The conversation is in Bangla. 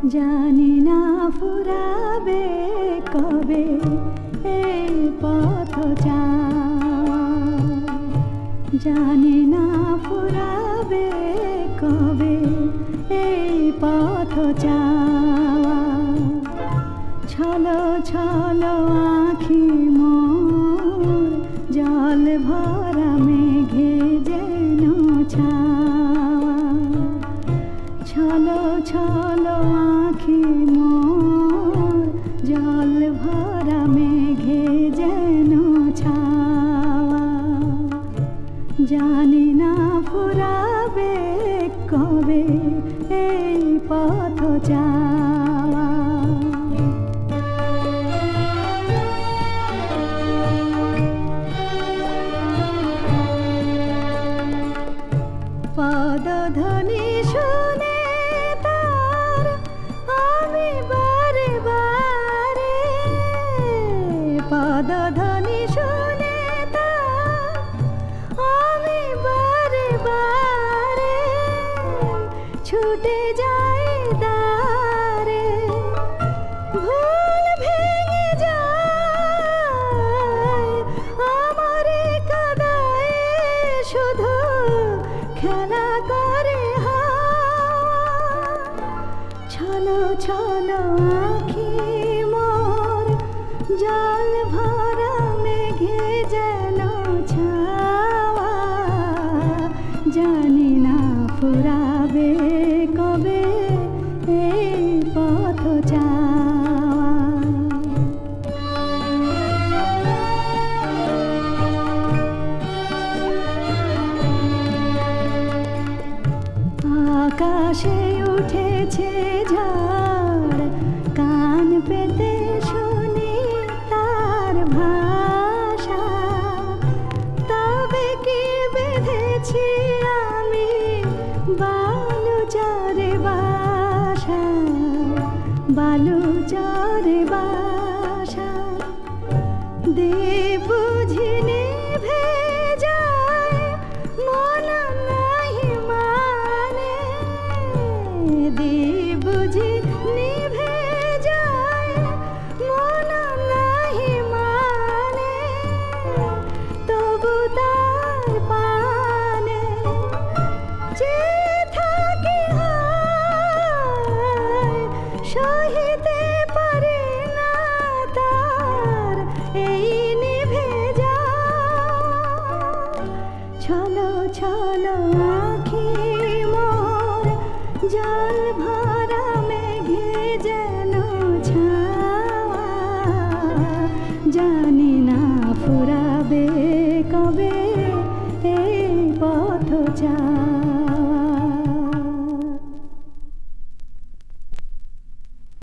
জানি না ফুরাবে কবে এই পথ যাওয়া, জানি না ফুরাবে কবে এই পথ যাওয়া। ছলো ছলো আঁখি মোর জল ভরা মেঘে যেন ছাওয়া। ছলো ছলো আঁখি মোর জল ভরা মেঘে যেন ছাওয়া। জানি না ফুরাবে কবে এই পথ যাওয়া। পদধ্বনি শুনে তার আমি বারে বারে, পদধ্বনি শুনে তার আমি বারে বারে ছুটে যাই দ্বারে। ভুল ভেঙে যায় আমারে কাদায়, শুধু খেলা করে হাওয়া। ছলো ছলো আঁখি মোর জল ভরা মেঘে যেন ছাওয়া। জানি না ফুরাবে কবে এই পথ যাওয়া। আকাশে উঠেছে ঝড়, কান পেতে শুনি তার ভাষা। তবে কি বেঁধেছি আমি বালুচরে বাসা, বালুচরে বাসা। দীপ বুঝি নিভে যায় মন নাহি মানে, দীপ বুঝি নিভে যায় মন নাহি মানে। তবু তার পানে চেয়ে থাকি হায়, সহিতে পারি না তার এই নিভে যাওয়া। ছলো ছলো আঁখি মোর জল ভরা মেঘে যেন ছাওয়া। জানি না ফুরাবে কবে এই পথ যাওয়া।